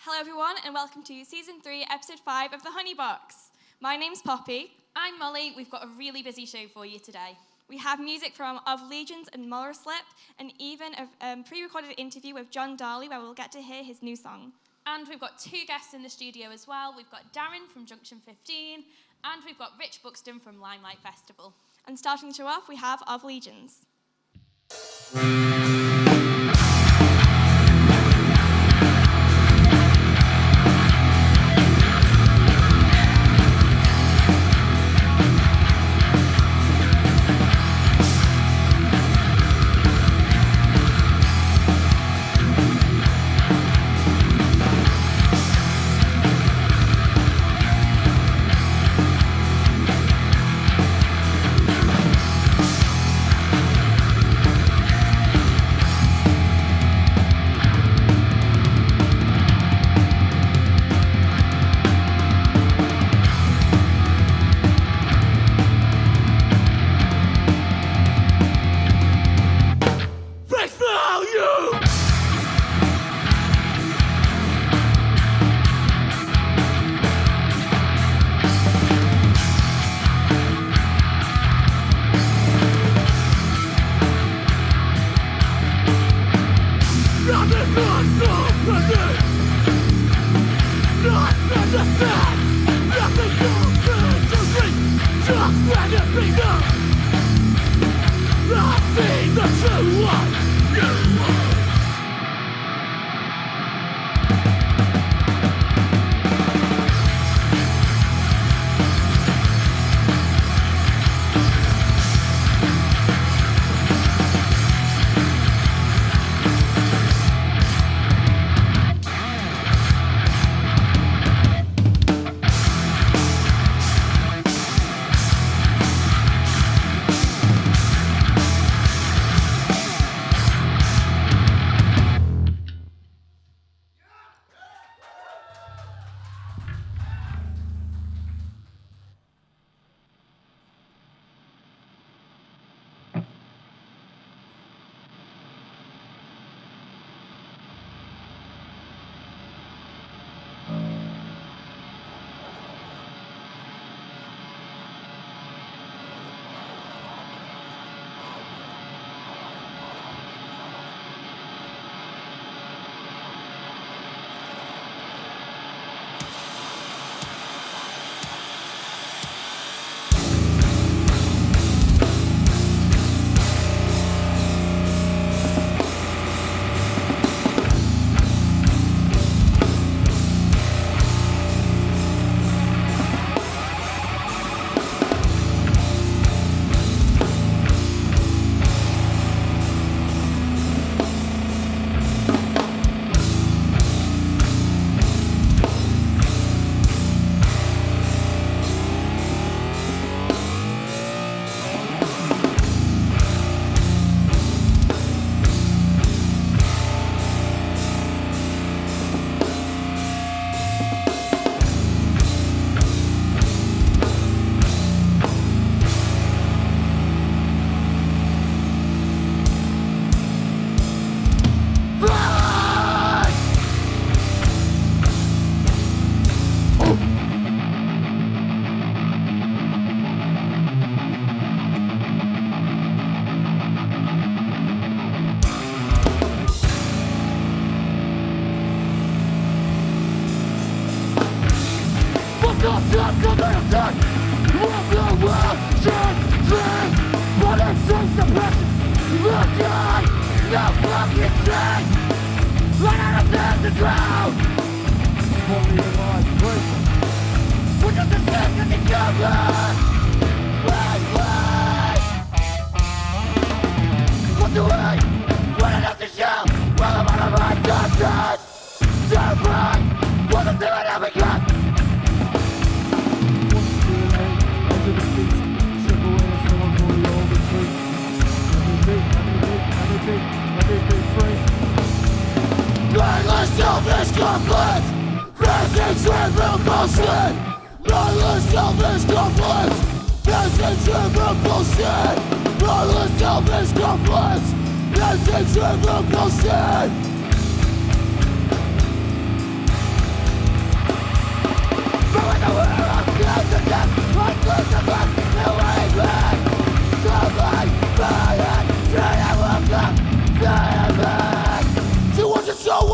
Hello everyone and welcome to Season 3, Episode 5 of The Honey Box. My name's Poppy. I'm Molly. We've got a really busy show for you today. We have music from Of Legions and Moral Slip, and even a pre-recorded interview with John Darley where we'll get to hear his new song. And we've got two guests in the studio as well. We've got Darren from Junction 15 and we've got Rich Buxton from Limelight Festival. And starting the show off, we have Of Legions.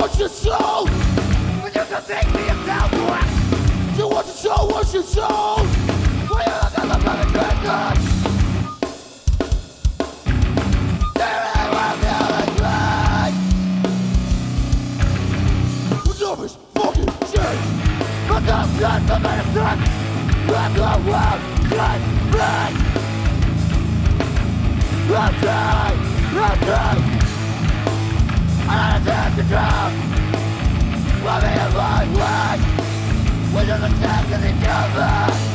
What's your soul? But you can make me a cowboy. So what's your soul? What's your soul? When you look at the fucking record, there ain't one feeling good. What's up is fucking shit. But I'm done for my attack. I'm the world, shit, free. I'm dead, I'm dead. I attack the drum. Love me a long way. We don't attack each other.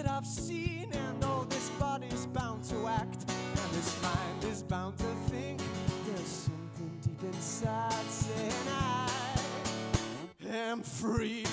I've seen, and oh, this body's bound to act, and this mind is bound to think. There's something deep inside saying I am free.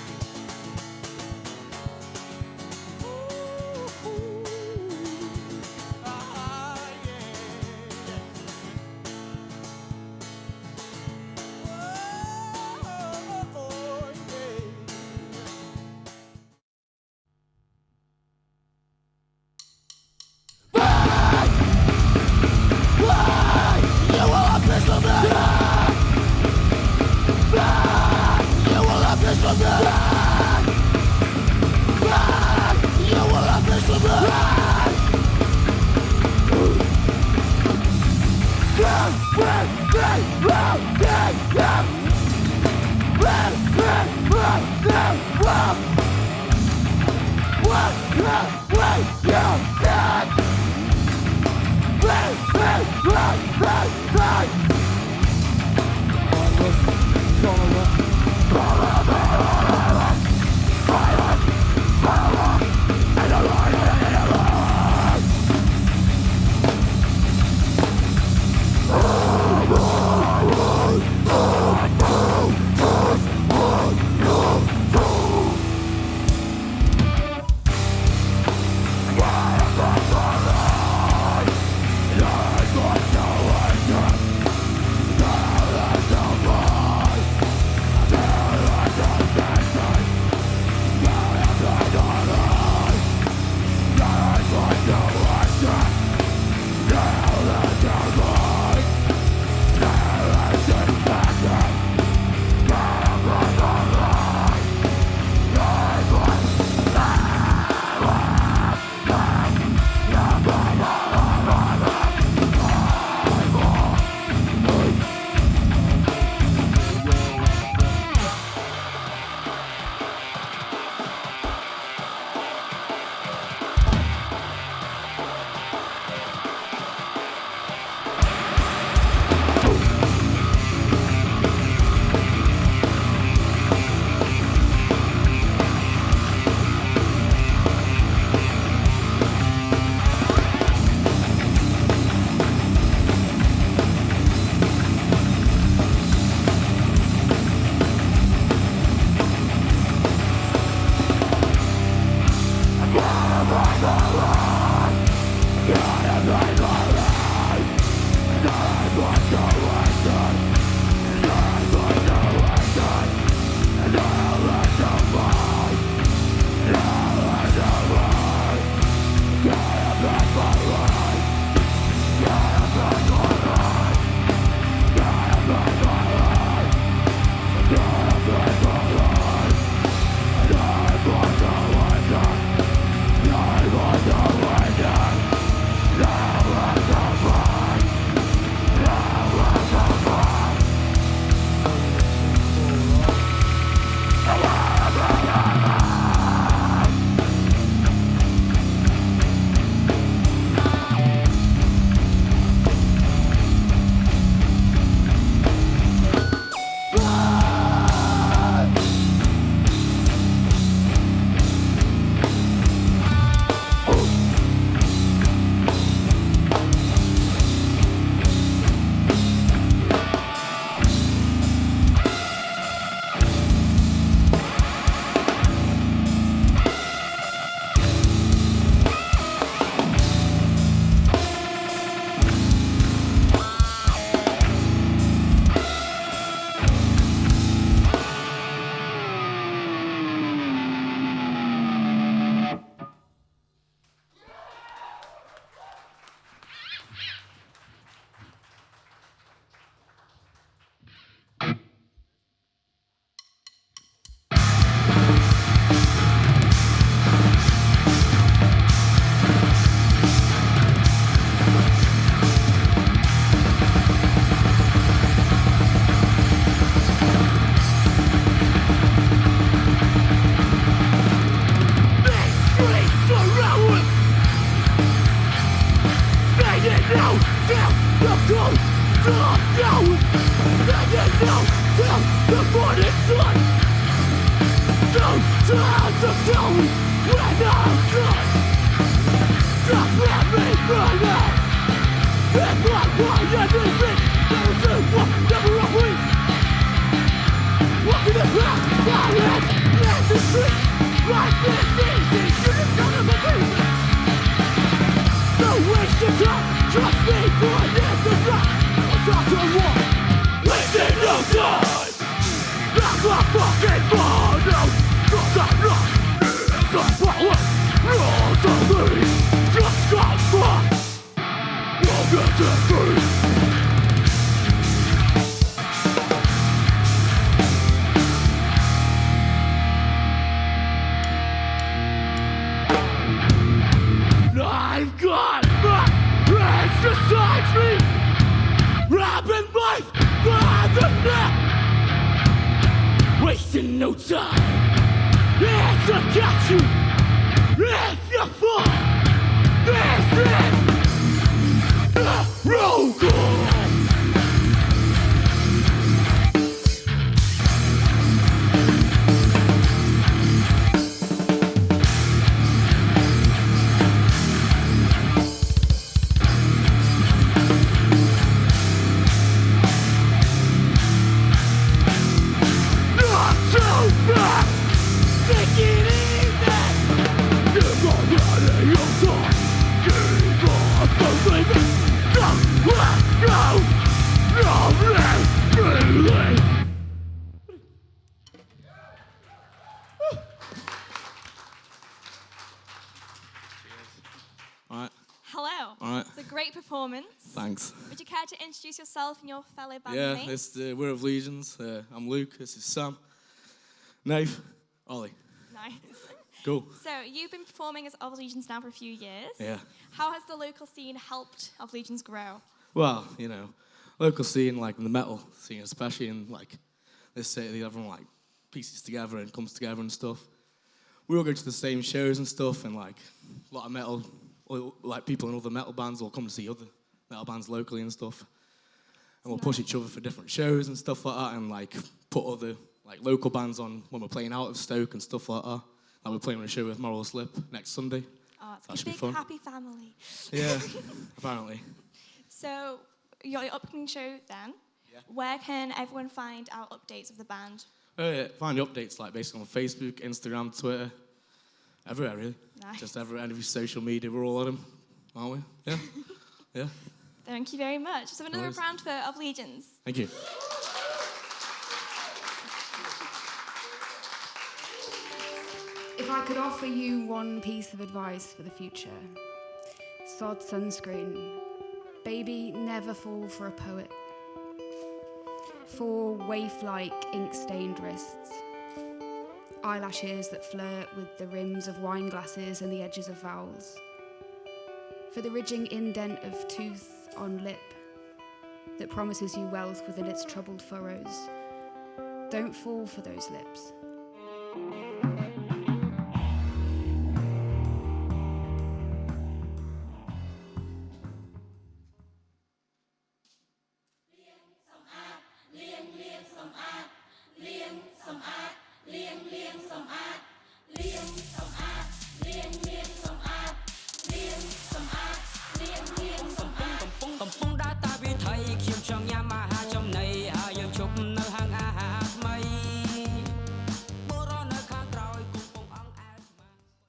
I've got my hands beside me, wrapping life by the neck, wasting no time. It's to catch you if you fall. This is the roll call. Hello. All right. It's a great performance. Thanks. Would you care to introduce yourself and your fellow Yeah, bandmates? we're of Legions. I'm Luke. This is Sam. Nave. Ollie. Nice. Cool. So you've been performing as Of Legions now for a few years. Yeah. How has the local scene helped Of Legions grow? Well, you know, local scene, like the metal scene, especially in like this city, everyone like pieces together and comes together and stuff. We all go to the same shows and stuff, and like a lot of metal, like people in other metal bands will come to see other metal bands locally and stuff. And we'll push each other for different shows and stuff like that, and like put other like local bands on when we're playing out of Stoke and stuff like that. Like we're playing on a show with Moral Slip next Sunday. Oh, it's That a should be big, fun. happy family. Yeah, apparently. So your upcoming show then, where can everyone find out updates of the band? Find updates like basically on Facebook, Instagram, Twitter, everywhere really. Nice. Just everywhere, every social media, we're all on them, aren't we? Yeah, yeah. Thank you very much. So another worries. round for Of Legions. Thank you. If I could offer you one piece of advice for the future, sod sunscreen. Baby, never fall for a poet. For waif-like ink-stained wrists. Eyelashes that flirt with the rims of wine glasses and the edges of vowels. For the ridging indent of tooth on lip that promises you wealth within its troubled furrows. Don't fall for those lips.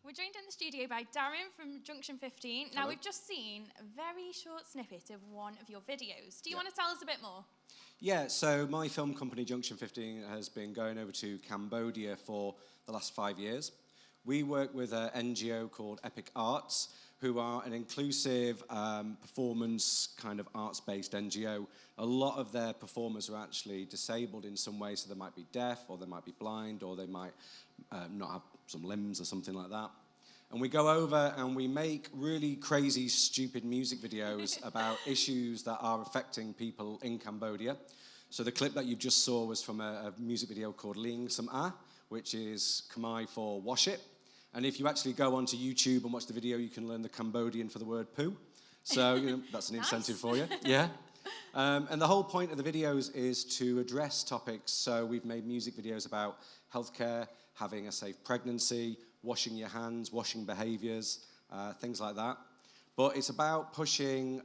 We're joined in the studio by Darren from Junction 15. Now, we've just seen a very short snippet of one of your videos. Do you want to tell us a bit more? Yeah, so my film company, Junction 15, has been going over to Cambodia for the last 5 years. We work with an NGO called Epic Arts, who are an inclusive performance kind of arts-based NGO. A lot of their performers are actually disabled in some way, so they might be deaf, or they might be blind, or they might not have some limbs or something like that. And we go over and we make really crazy, stupid music videos about issues that are affecting people in Cambodia. So the clip that you just saw was from a music video called Lieng Sam A, which is Khmer for wash it. And if you actually go onto YouTube and watch the video, you can learn the Cambodian for the word poo. So that's an incentive for you. Yeah. And the whole point of the videos is to address topics. So we've made music videos about healthcare, having a safe pregnancy, washing your hands, washing behaviours, things like that. But it's about pushing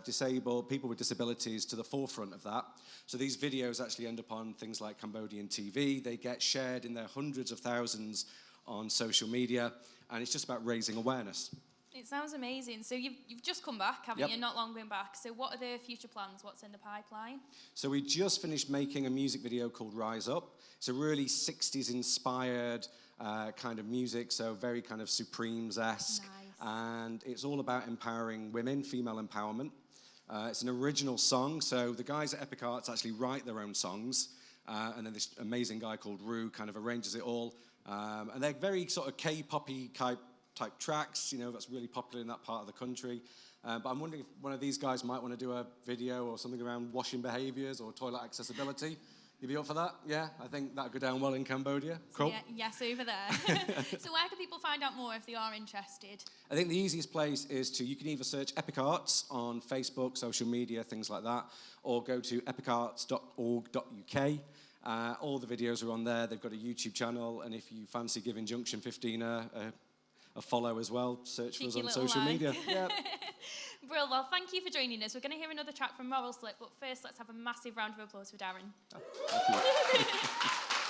disabled people with disabilities to the forefront of that. So these videos actually end up on things like Cambodian TV. They get shared in their hundreds of thousands on social media, and it's just about raising awareness. It sounds amazing. So you've just come back, haven't Yep. you? Not long been back. So what are the future plans? What's in the pipeline? So we just finished making a music video called Rise Up. It's a really 60s-inspired kind of music, so very kind of Supremes-esque. Nice. And it's all about empowering women, female empowerment. It's an original song, so the guys at Epic Arts actually write their own songs, and then this amazing guy called Rue kind of arranges it all. And they're very sort of K-poppy type tracks, you know, that's really popular in that part of the country. But I'm wondering if one of these guys might want to do a video or something around washing behaviours or toilet accessibility. You'd be up for that? Yeah? I think that'd go down well in Cambodia. Cool. Yeah, yes, over there. So where can people find out more if they are interested? I think the easiest place is you can either search Epic Arts on Facebook, social media, things like that, or go to epicarts.org.uk. All the videos are on there. They've got a YouTube channel, and if you fancy giving Junction 15 a follow as well, search for us on social media. Yeah. Brill, well, thank you for joining us. We're going to hear another track from Moral Slip, but first let's have a massive round of applause for Darren. Oh, thank you.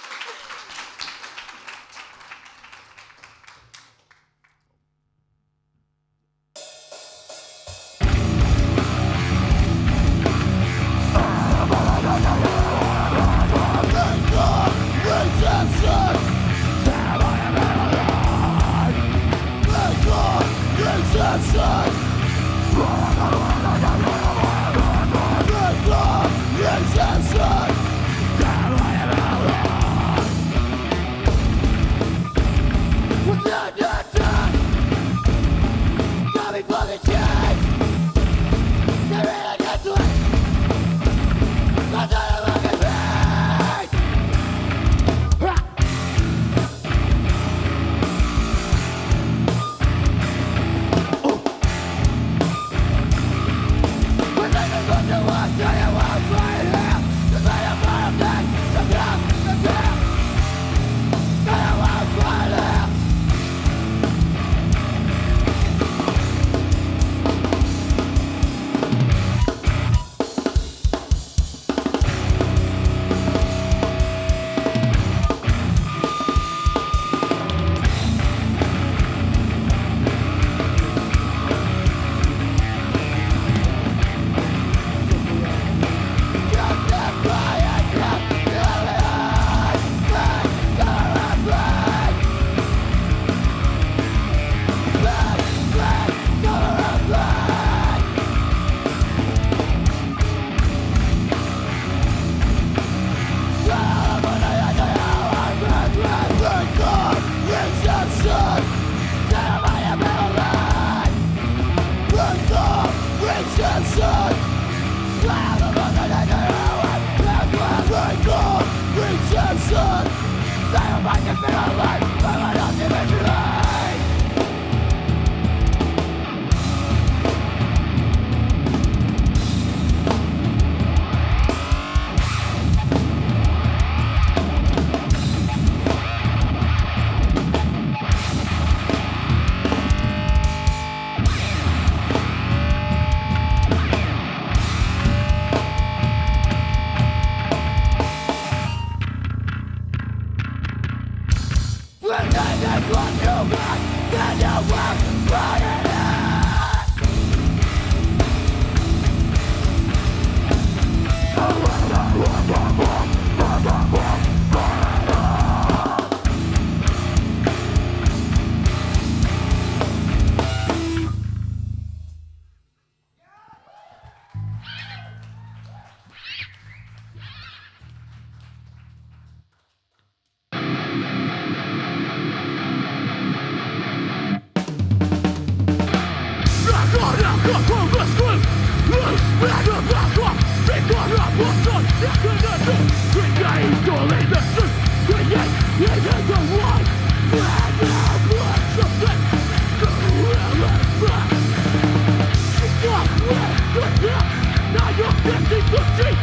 Now you're 50 empty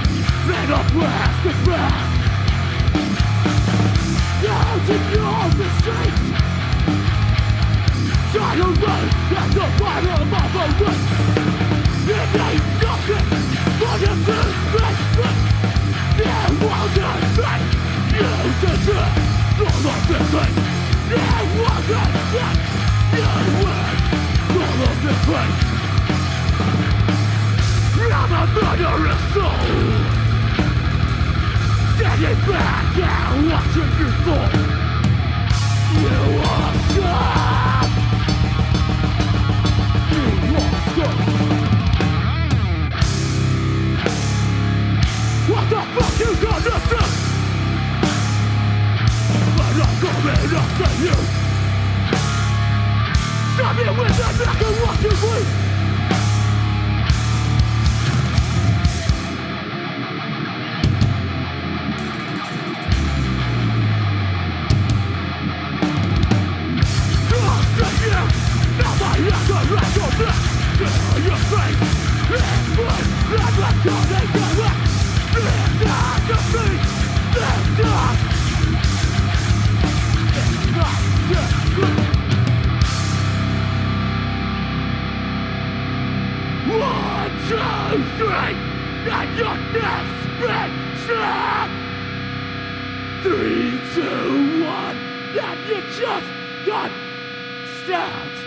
and a plastic bag. Counting your mistakes, try to run at the bottom of a race. It ain't nothing but a face, but it wasn't that you deserve all of this thing. It wasn't that you win all of this thing. I'm a murderous soul, standing back and watching you fall. You are scum. You are scum. What the fuck you gonna do? But I'm coming after you. Stop it with that back and watch you bleed. Now my hands are around your neck, in your face. It's blood, I'm not gonna get back. It's not to me, it's not. It's not to me. 1, 2, 3, and your next big step. 3, 2, 1, and you just got stabbed.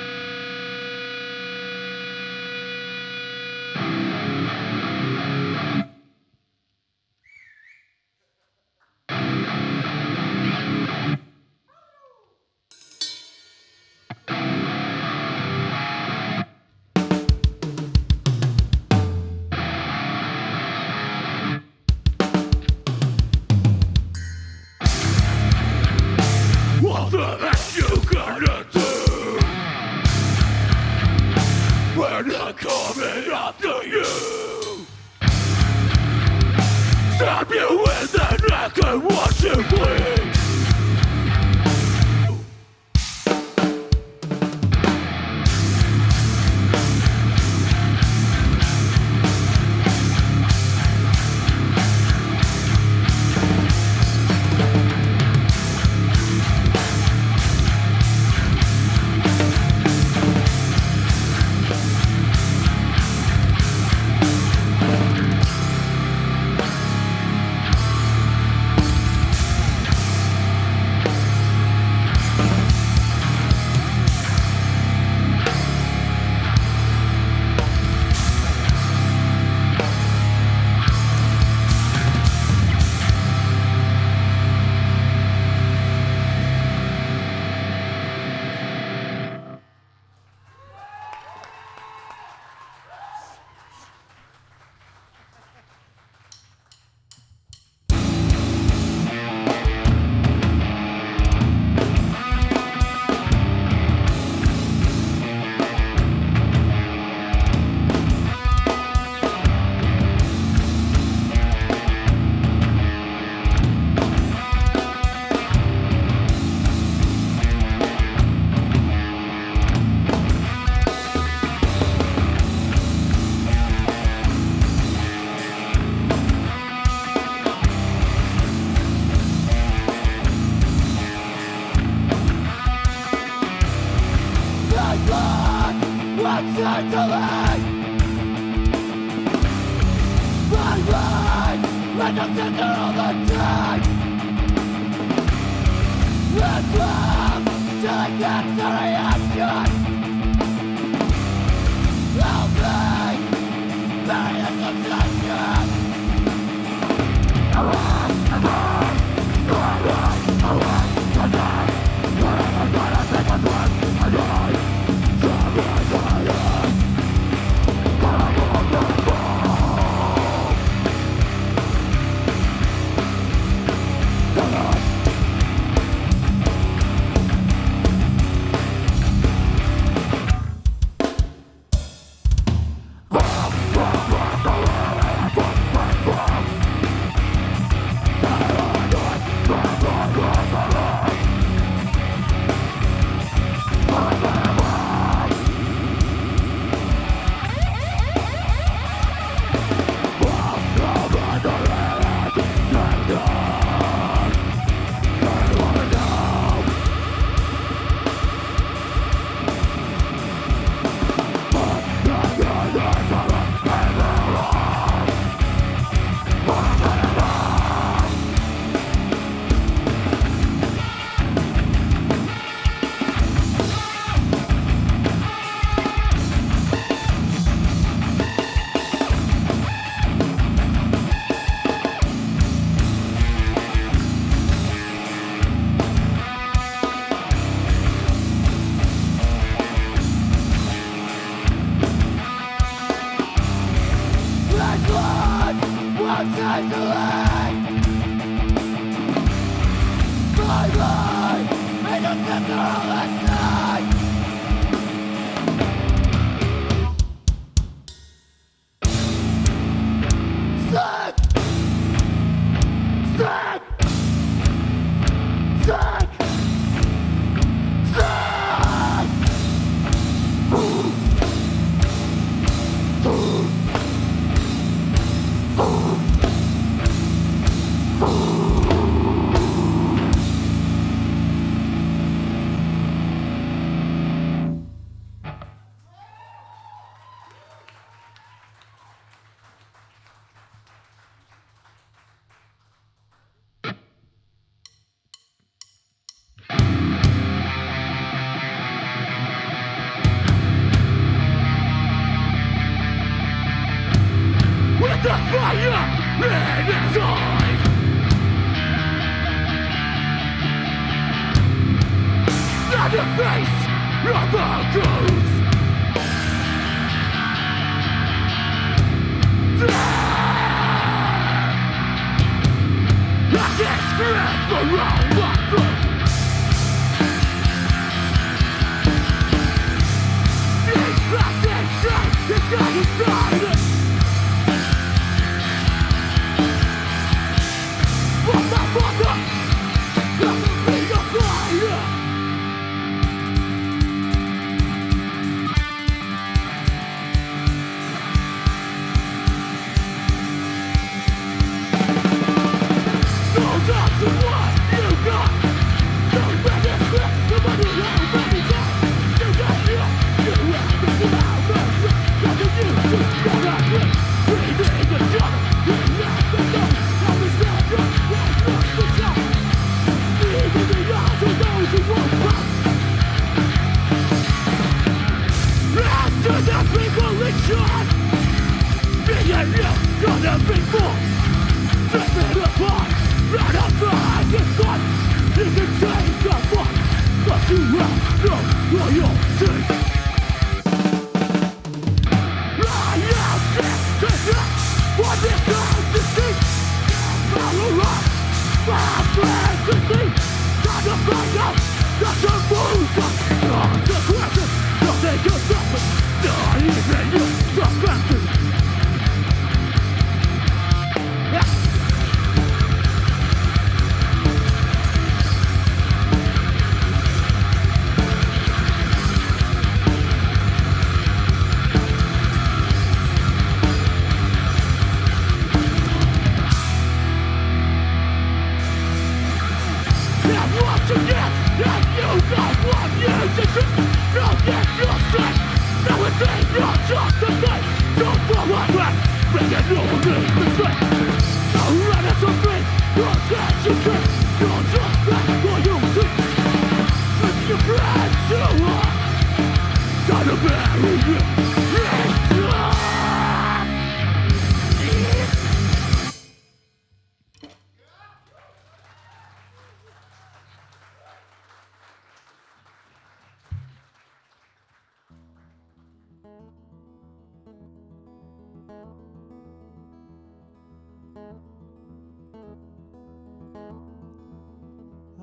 What the heck you gonna do? When I'm coming after you, stab you in the neck and watch you bleed. Inside the light, my life, like a center of the time. Let's love till I get the reaction. I'll be very obsession. With the fire in his eyes, and the face of a ghost. As his grip around my throat, these plastic tanks is got inside it. From my mother, let me be a fire. No time to what you got. Don't let it slip, no matter how many times you got here. You have to get out of it. Nothing you do, you're not good. We need each other. We have to know how to stand up. What's the time? Even the eyes of those who won't come. Answer the people in charge. Me and you gonna be more. Rip it apart. Right up behind your gun. You can say the fuck, but you have no loyalty. I am sick to death. What is time to see? Follow up. My friends with me. Time to find out. Not to move up. Consequences. Nothing can stop us. Not even your defenses.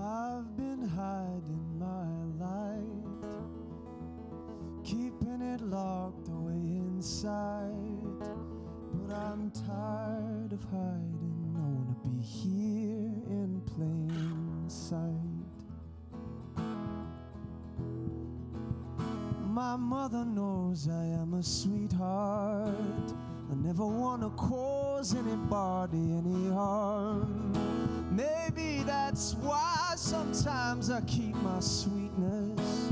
I've been hiding my light, keeping it locked away inside. But I'm tired of hiding, I wanna be here in plain sight. My mother knows I am a sweetheart. I never wanna cause anybody any harm. Maybe that's why sometimes I keep my sweetness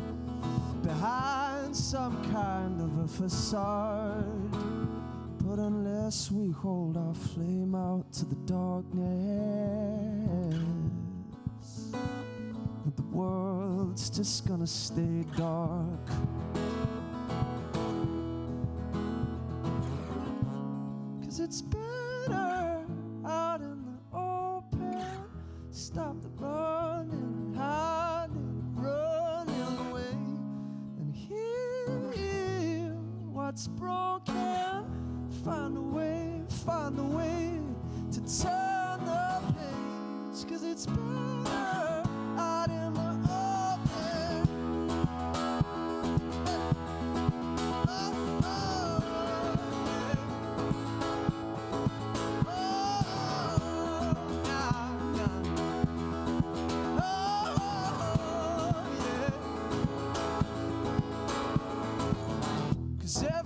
behind some kind of a facade. But unless we hold our flame out to the darkness, the world's just gonna stay dark. 'Cause it's better out in the open. Stop the running, hiding, running away, and heal what's broken. Find a way turn the page, 'cause it's better out in the open.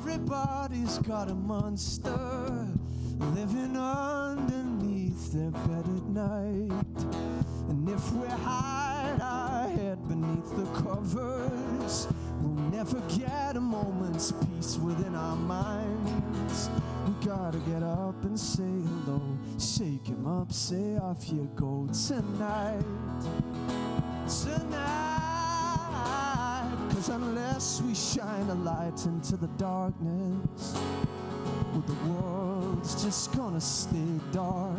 Everybody's got a monster living underneath their bed at night. And if we hide our head beneath the covers, we'll never get a moment's peace within our minds. We gotta get up and say hello, shake him up, say off you go tonight. Tonight. 'Cause unless we shine a light into the darkness, well, the world's just gonna stay dark.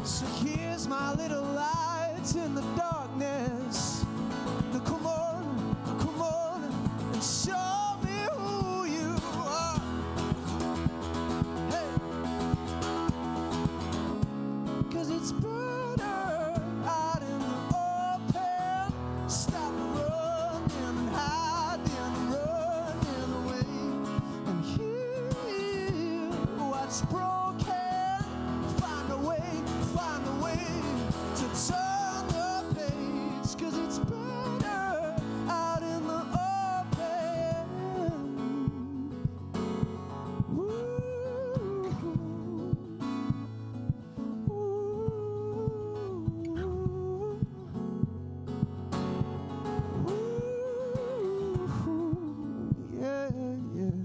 So here's my little light in the darkness. Now come on, and show me who you are. Hey, 'cause it's better out in the open. Stop running, hiding, running away, and heal what's broken. Find a way to turn the page, 'cause it's better out in the open. Ooh. Yeah, yeah.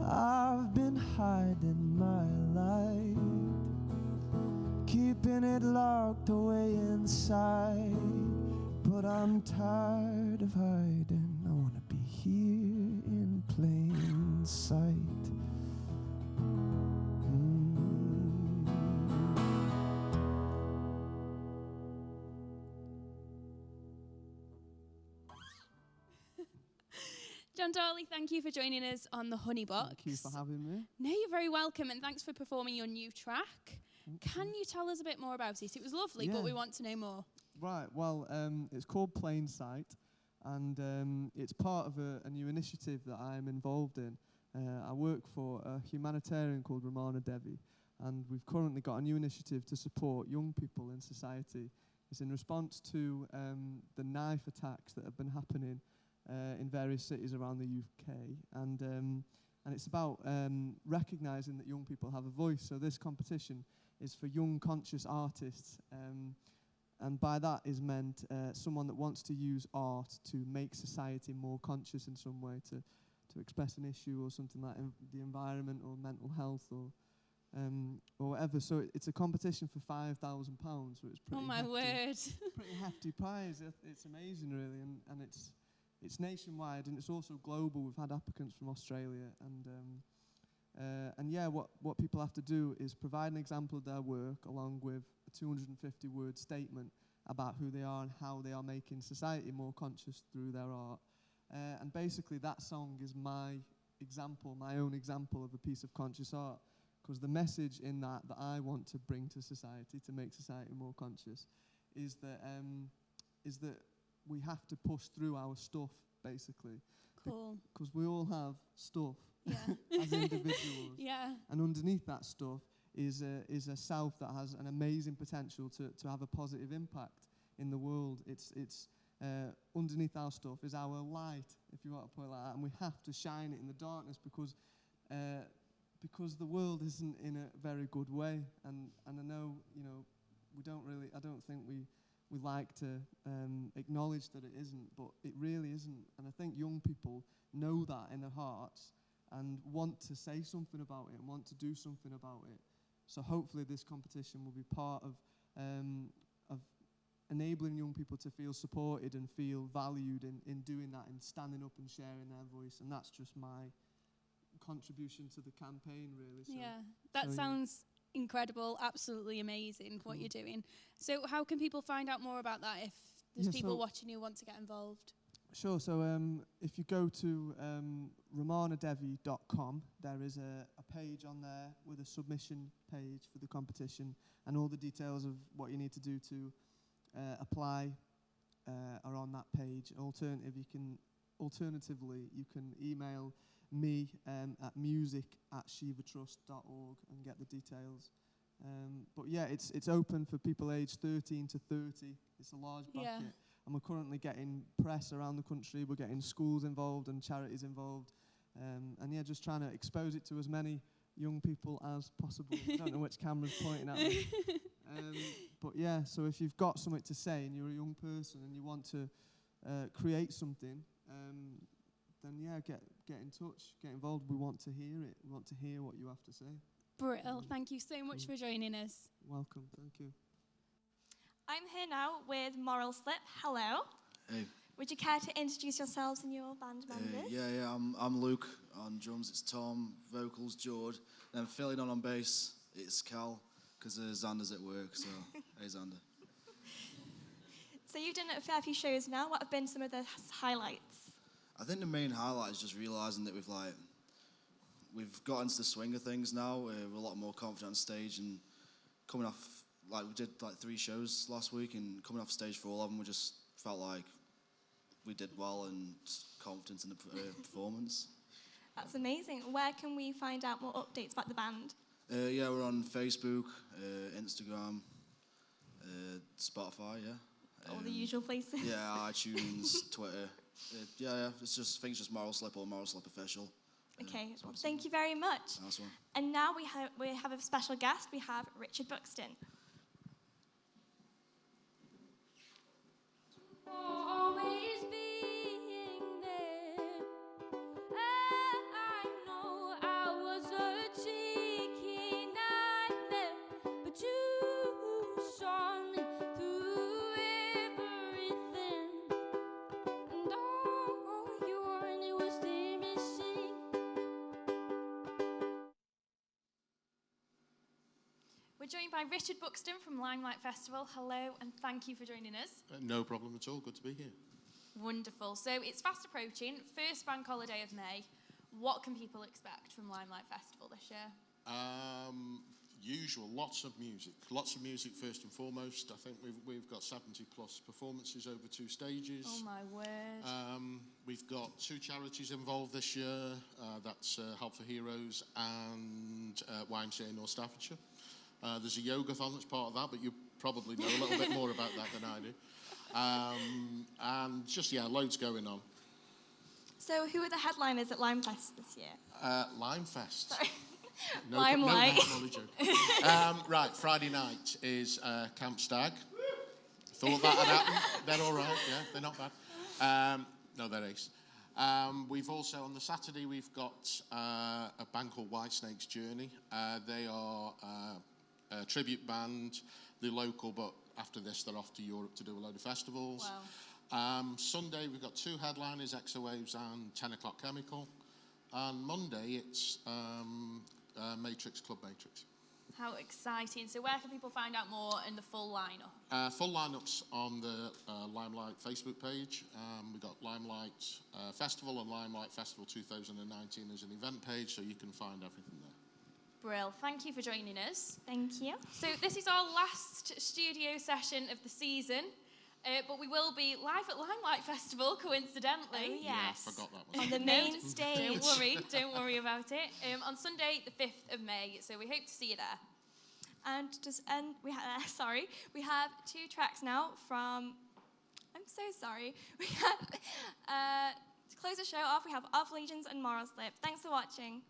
I've been hiding my light, keeping it locked away inside. But I'm tired of hiding. I wanna be here in plain sight. John Darley, thank you for joining us on the Honey Box. Thank you for having me. No, you're very welcome, and thanks for performing your new track. Can you tell us a bit more about it? It was lovely, but Yeah. we want to know more. Right, well, it's called Plain Sight, and it's part of a new initiative that I'm involved in. I work for a humanitarian called Ramana Devi, and we've currently got a new initiative to support young people in society. It's in response to the knife attacks that have been happening in various cities around the UK, and it's about recognising that young people have a voice. So this competition is for young conscious artists, and by that is meant someone that wants to use art to make society more conscious in some way, to express an issue or something like the environment or mental health or whatever. So it's a competition for £5,000, so it's pretty Oh my hefty, word. pretty hefty prize. It's amazing, really, and it's nationwide and it's also global. We've had applicants from Australia, and yeah, what people have to do is provide an example of their work along with a 250-word statement about who they are and how they are making society more conscious through their art. And basically that song is my own example of a piece of conscious art, because the message in that I want to bring to society, to make society more conscious, is that we have to push through our stuff, basically. Cool. Because we all have stuff Yeah. as individuals. Yeah. And underneath that stuff is a self that has an amazing potential to have a positive impact in the world. It's underneath our stuff is our light, if you want to put it like that, and we have to shine it in the darkness because the world isn't in a very good way. And I know, I don't think we like to acknowledge that it isn't, but it really isn't. And I think young people know that in their hearts and want to say something about it and want to do something about it. So hopefully this competition will be part of enabling young people to feel supported and feel valued in doing that and standing up and sharing their voice. And that's just my contribution to the campaign, really. So, Yeah, that so, sounds incredible, absolutely amazing what you're doing. So how can people find out more about that if there's people watching who want to get involved? Sure, so if you go to romanadevi.com, there is a page on there with a submission page for the competition, and all the details of what you need to do to apply are on that page. Alternatively, you can email me at music@shivatrust.org and get the details. But yeah, it's open for people aged 13 to 30. It's a large bracket. Yeah. And we're currently getting press around the country. We're getting schools involved and charities involved. And yeah, just trying to expose it to as many young people as possible. I don't know which camera's pointing at me. But yeah, so if you've got something to say and you're a young person and you want to create something, then yeah, get in touch, get involved. We want to hear it. We want to hear what you have to say. Brill, thank you so much for joining us. Welcome, thank you. I'm here now with Moral Slip. Hello. Hey. Would you care to introduce yourselves and your band members? Yeah, I'm Luke. On drums, it's Tom. Vocals, George. Then filling on bass, it's Cal, because Xander's at work, so hey, Xander. So you've done a fair few shows now. What have been some of the highlights? I think the main highlight is just realising that we've got into the swing of things now. We're a lot more confident on stage, and coming off, we did 3 shows last week, and coming off stage for all of them, we just felt like we did well and confidence in the performance. That's amazing. Where can we find out more updates about the band? Yeah, we're on Facebook, Instagram, Spotify, yeah. All the usual places. Yeah, iTunes, Twitter. Yeah, it's just Moral Slip or Moral Slip Official. Okay, well, thank you very much. Nice one. And now we have a special guest. We have Richard Buxton. Always being there. I know I was a cheeky nightmare, but you saw me through everything, and all you wanted was the missing. We're joined by Richard Buxton from Limelight Festival. Hello, and thank you for joining us. No problem at all. Good to be here. Wonderful. So it's fast approaching, first bank holiday of May. What can people expect from Limelight Festival this year? Usual, lots of music first and foremost. I think we've got 70 plus performances over 2 stages. Oh my word. We've got 2 charities involved this year. That's Help for Heroes and YMCA North Staffordshire. There's a yogathon that's part of that, but you probably know a little bit more about that than I do. And just, loads going on. So who are the headliners at Limefest this year? Limefest. Sorry. No, Limelight. Right, Friday night is Camp Stag. Thought that had happened. They're all right, yeah, they're not bad. No, they're ace. We've also, on the Saturday, we've got a band called Whitesnake's Journey. They are a tribute band, they're local, but after this they're off to Europe to do a load of festivals. Wow. Sunday we've got 2 headliners, Exo Waves and 10 O'Clock Chemical. And Monday it's Matrix, Club Matrix. How exciting. So where can people find out more in the full lineup? Full lineups on the Limelight Facebook page. We've got Limelight Festival and Limelight Festival 2019 as an event page, so you can find everything there. Brill. Thank you for joining us. Thank you. So this is our last studio session of the season, but we will be live at Limelight Festival, coincidentally. Oh, yes. Yeah, I forgot that one. On the main stage. Don't worry about it. On Sunday, the 5th of May, so we hope to see you there. And we have 2 tracks now from. I'm so sorry. We have to close the show off. We have Of Legions and Moral Slip. Thanks for watching.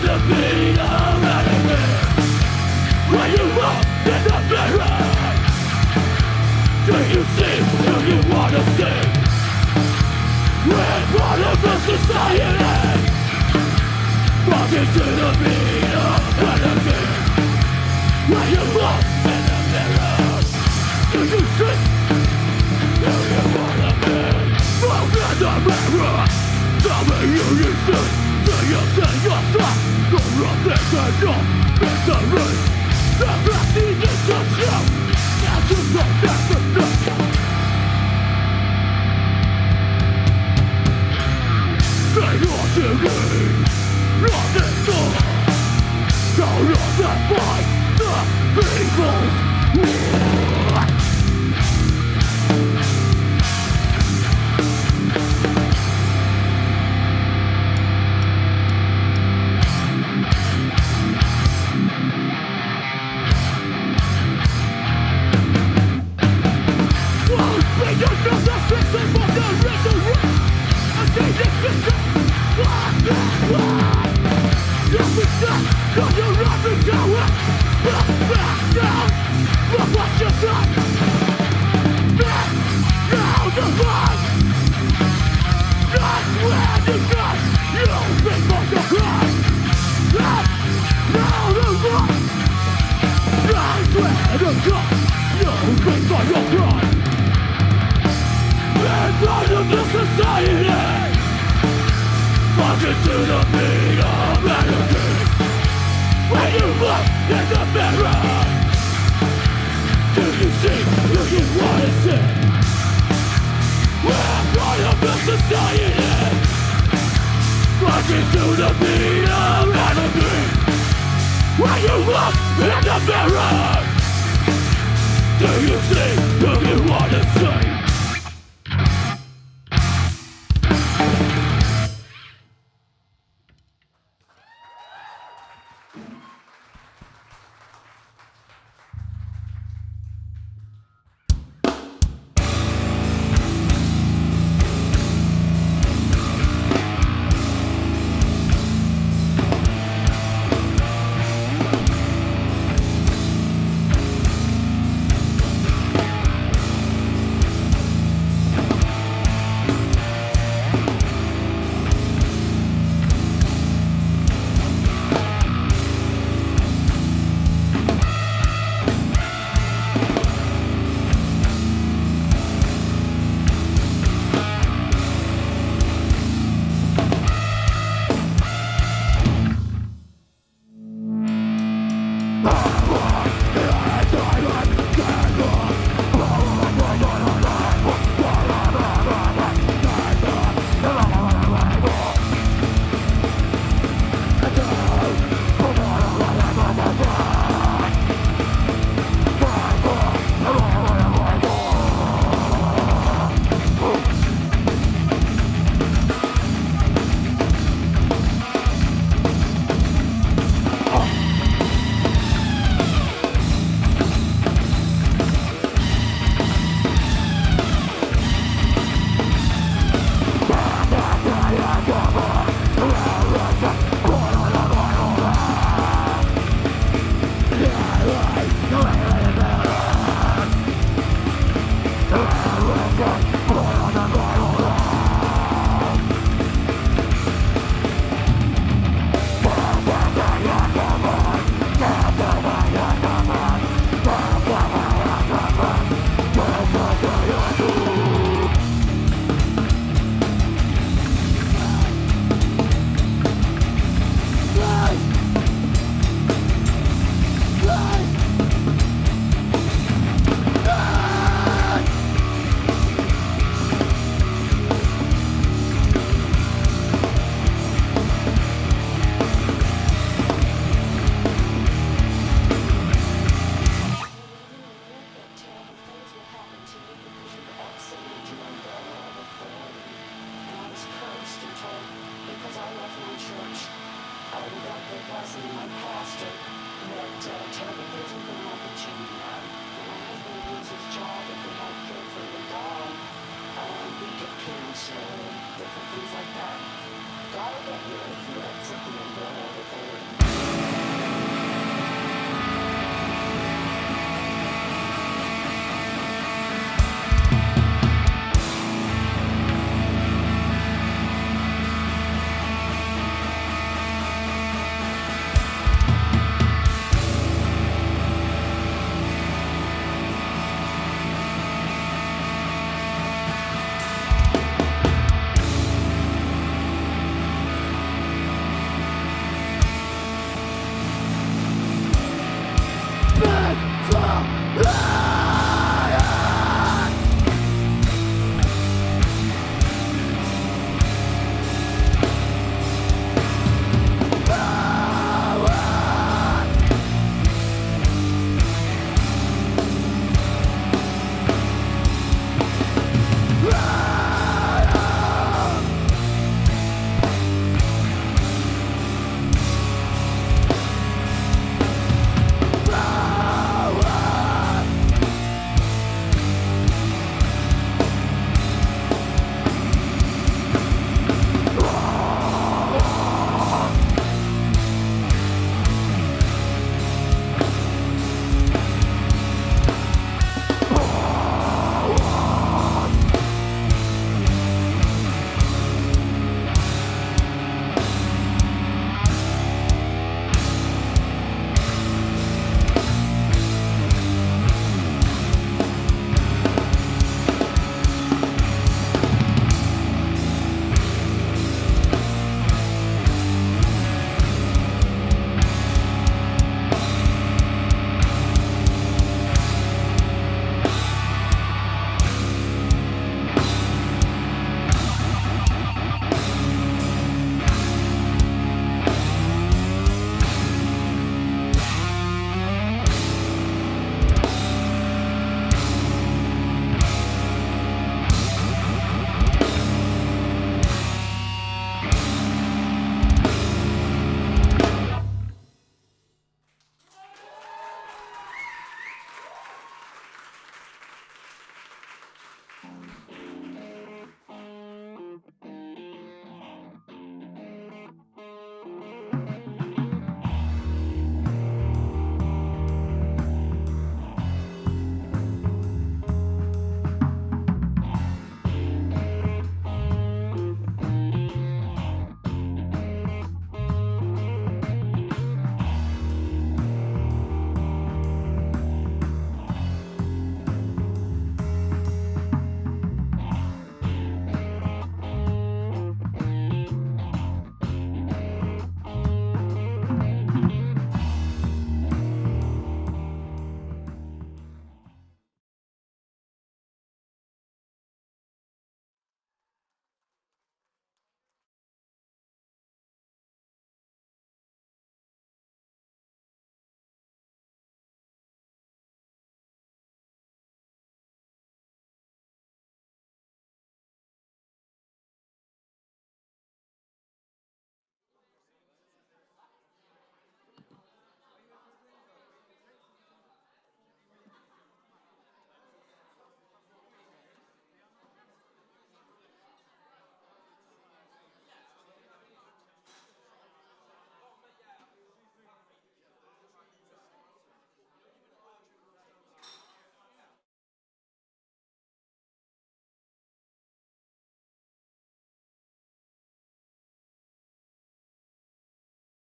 to be your enemy. When you look in the mirror, do you see who you wanna see? We're part of the society, wanting to be your enemy. When you look in the mirror, do you see who you wanna be? Look in the mirror, tell me who you see. Do you see yourself? You're a thing and your misery. The best thing is just you, and you know never know. They want to be nothing more. Don't let them fight the people's war. different things like that. Gotta get you if you had something to learn everything.